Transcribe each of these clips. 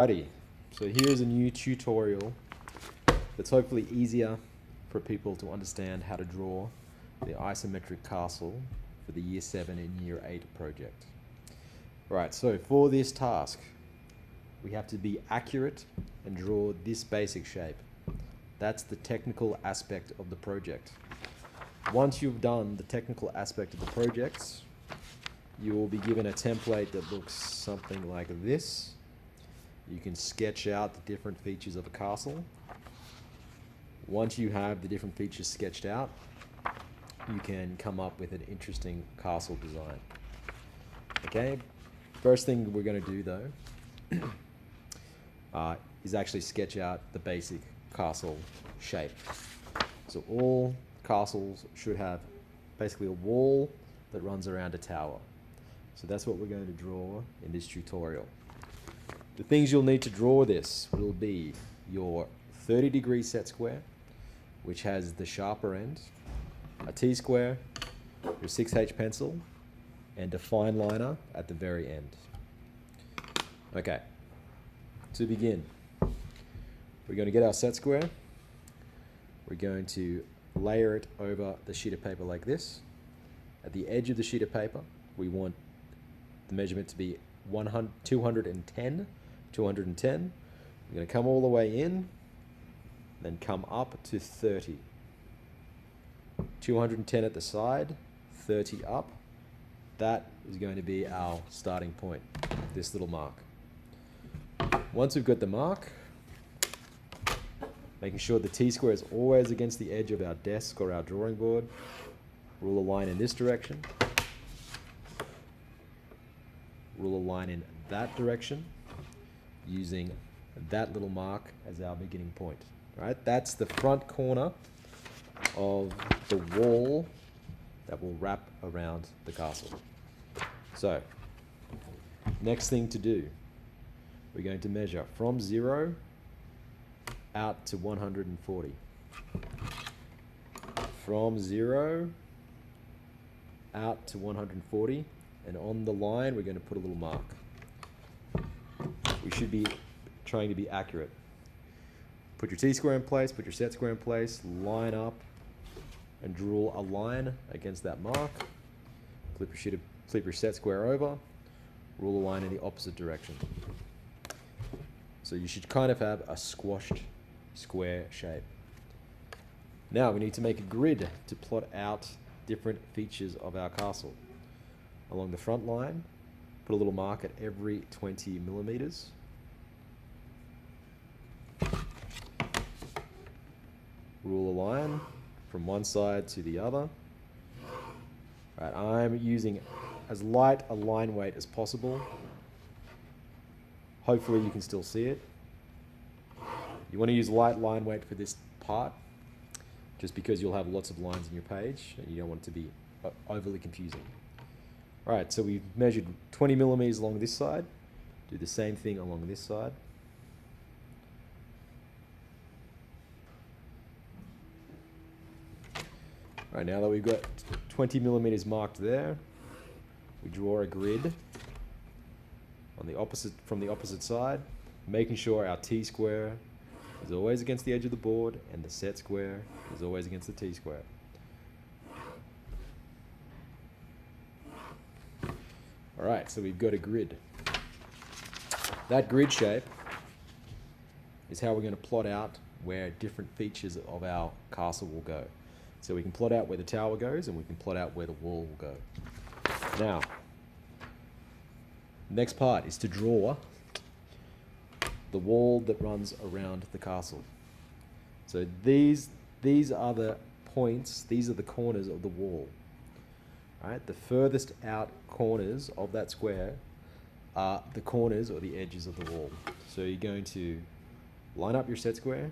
Alrighty, so here's a new tutorial that's hopefully easier for people to understand how to draw the isometric castle for the Year 7 and Year 8 project. Right, so for this task, we have to be accurate and draw this basic shape. That's the technical aspect of the project. Once you've done the technical aspect of the projects, you will be given a template that looks something like this. You can sketch out the different features of a castle. Once you have the different features sketched out, you can come up with an interesting castle design. Okay, first thing we're going to do though is actually sketch out the basic castle shape. So all castles should have basically a wall that runs around a tower. So that's what we're going to draw in this tutorial. The things you'll need to draw this will be your 30-degree set square, which has the sharper end, a T-square, your 6H pencil, and a fine liner at the very end. Okay, to begin, we're going to get our set square. We're going to layer it over the sheet of paper like this. At the edge of the sheet of paper, we want the measurement to be 210. We're going to come all the way in, then come up to 30. 210 at the side, 30 up. That is going to be our starting point, this little mark. Once we've got the mark, making sure the T-square is always against the edge of our desk or our drawing board, rule a line in this direction, rule a line in that direction, using that little mark as our beginning point. Right? That's the front corner of the wall that will wrap around the castle. So, next thing to do, we're going to measure from 0 out to 140. From 0 out to 140, and on the line we're going to put a little mark. We should be trying to be accurate. Put your T-square in place, put your set square in place, line up and draw a line against that mark. Flip your set square over, rule a line in the opposite direction. So you should kind of have a squashed square shape. Now we need to make a grid to plot out different features of our castle. Along the front line, put a little mark at every 20 millimeters. Rule a line from one side to the other. Right, I'm using as light a line weight as possible. Hopefully you can still see it. You want to use light line weight for this part, just because you'll have lots of lines in your page and you don't want it to be overly confusing. Alright, so we've measured 20 millimeters along this side. Do the same thing along this side. Alright, now that we've got 20 millimeters marked there, we draw a grid on the opposite, from the opposite side, making sure our T-square is always against the edge of the board and the set square is always against the T-square. Alright, so we've got a grid. That grid shape is how we're going to plot out where different features of our castle will go. So we can plot out where the tower goes and we can plot out where the wall will go. Now, next part is to draw the wall that runs around the castle. So these are the points, these are the corners of the wall. Right? The furthest out corners of that square are the corners or the edges of the wall. So you're going to line up your set square,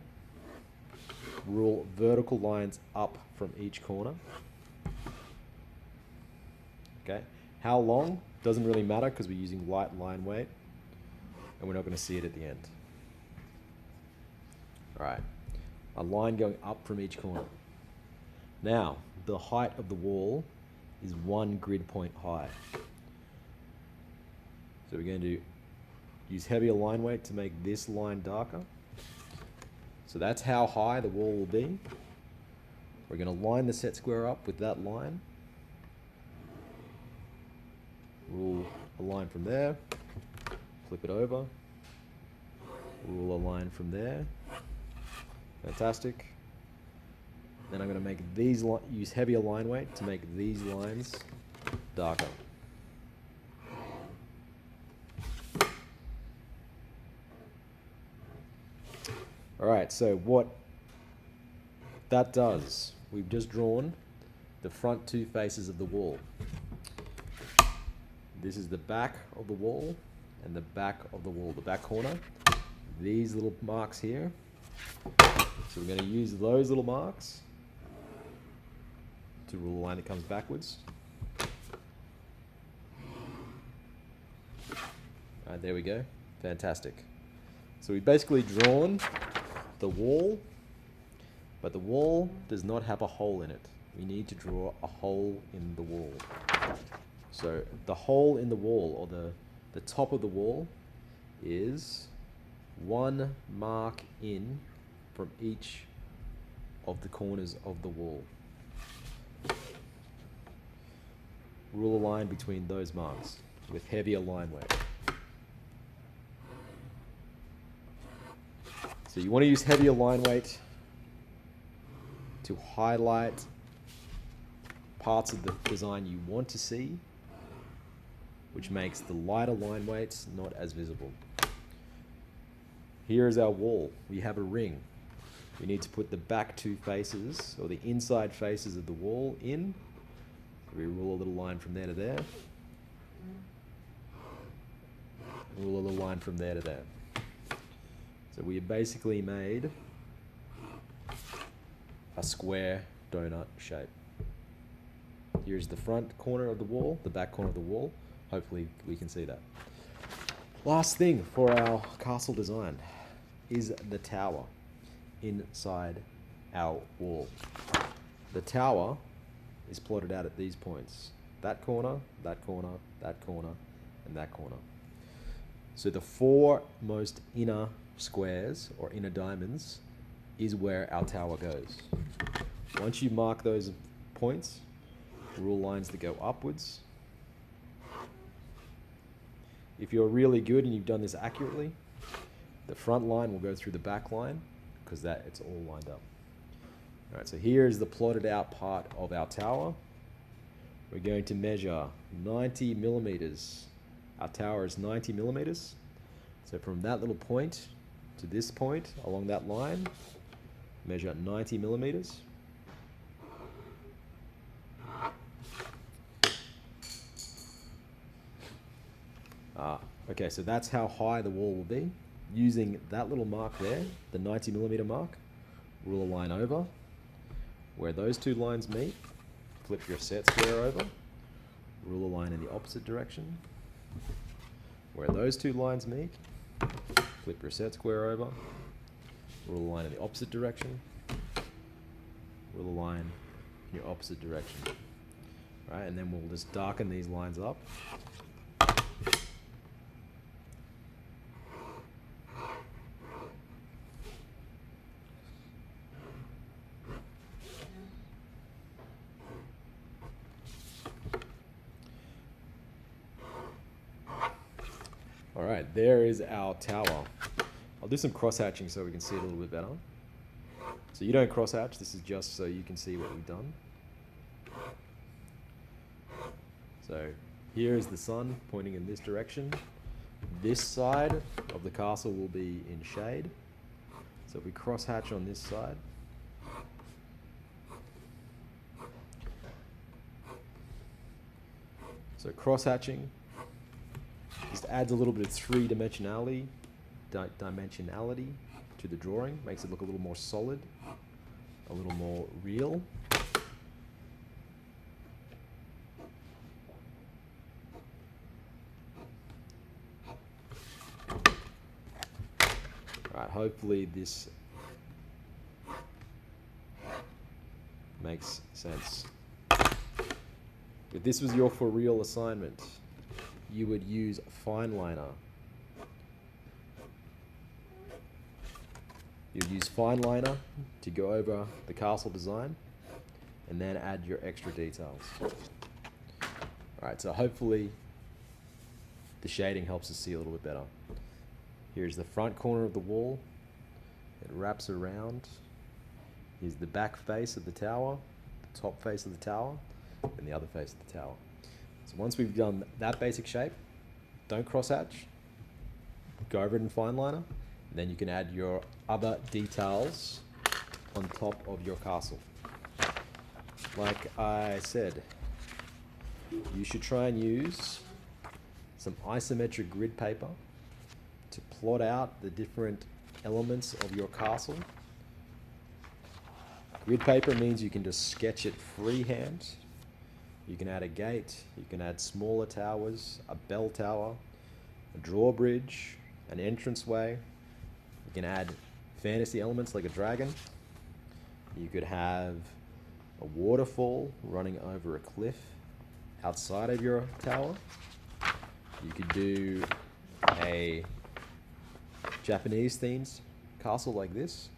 rule vertical lines up from each corner. Okay, how long doesn't really matter because we're using light line weight and we're not going to see it at the end. Alright, a line going up from each corner. Now, the height of the wall is 1 grid point high. So we're going to use heavier line weight to make this line darker. So that's how high the wall will be. We're going to line the set square up with that line. Rule a line from there, flip it over, rule a line from there. Fantastic. Then I'm going to make these use heavier line weight to make these lines darker. Alright, so what that does, we've just drawn the front two faces of the wall. This is the back of the wall and the back of the wall, the back corner. These little marks here. So we're going to use those little marks to rule a line that comes backwards. Alright, there we go. Fantastic. So we've basically drawn the wall, but the wall does not have a hole in it. We need to draw a hole in the wall. So the hole in the wall, or the top of the wall, is one mark in from each of the corners of the wall. Rule a line between those marks with heavier line weight. So you want to use heavier line weight to highlight parts of the design you want to see, which makes the lighter line weights not as visible. Here is our wall. We have a ring. We need to put the back two faces, or the inside faces of the wall in. We rule a little line from there to there. Rule a little line from there to there. So we have basically made a square donut shape. Here's the front corner of the wall, the back corner of the wall. Hopefully we can see that. Last thing for our castle design is the tower inside our wall. The tower is plotted out at these points. That corner, that corner, that corner, and that corner. So the four most inner squares or inner diamonds is where our tower goes. Once you mark those points, rule lines that go upwards. If you're really good and you've done this accurately, the front line will go through the back line because it's all lined up. All right, so here is the plotted out part of our tower. We're going to measure 90 millimeters. Our tower is 90 millimeters. So from that little point to this point along that line, measure 90 millimeters. Okay, so that's how high the wall will be. Using that little mark there, the 90 millimeter mark, rule a line over. Where those two lines meet, flip your set square over, rule a line in the opposite direction. Where those two lines meet, flip your set square over, rule a line in the opposite direction, rule a line in your opposite direction. Right, and then we'll just darken these lines up. Alright, there is our tower. I'll do some cross-hatching so we can see it a little bit better. So you don't cross-hatch, this is just so you can see what we've done. So here is the sun pointing in this direction. This side of the castle will be in shade. So if we cross-hatch on this side, so cross-hatching just adds a little bit of three-dimensionality to the drawing, makes it look a little more solid, a little more real. Alright, hopefully this makes sense. If this was your for real assignment, you would use a fine liner You'll use fine liner to go over the castle design and then add your extra details. Alright, so hopefully the shading helps us see a little bit better. Here's the front corner of the wall. It wraps around. Here's the back face of the tower, the top face of the tower, and the other face of the tower. So once we've done that basic shape, don't crosshatch. Go over it in fine liner. Then you can add your other details on top of your castle. Like I said, you should try and use some isometric grid paper to plot out the different elements of your castle. Grid paper means you can just sketch it freehand. You can add a gate, you can add smaller towers, a bell tower, a drawbridge, an entranceway. You can add fantasy elements like a dragon. You could have a waterfall running over a cliff outside of your tower. You could do a Japanese themed castle like this.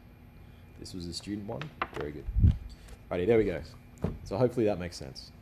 This was a student one. Very good. Alrighty, there we go. So hopefully that makes sense.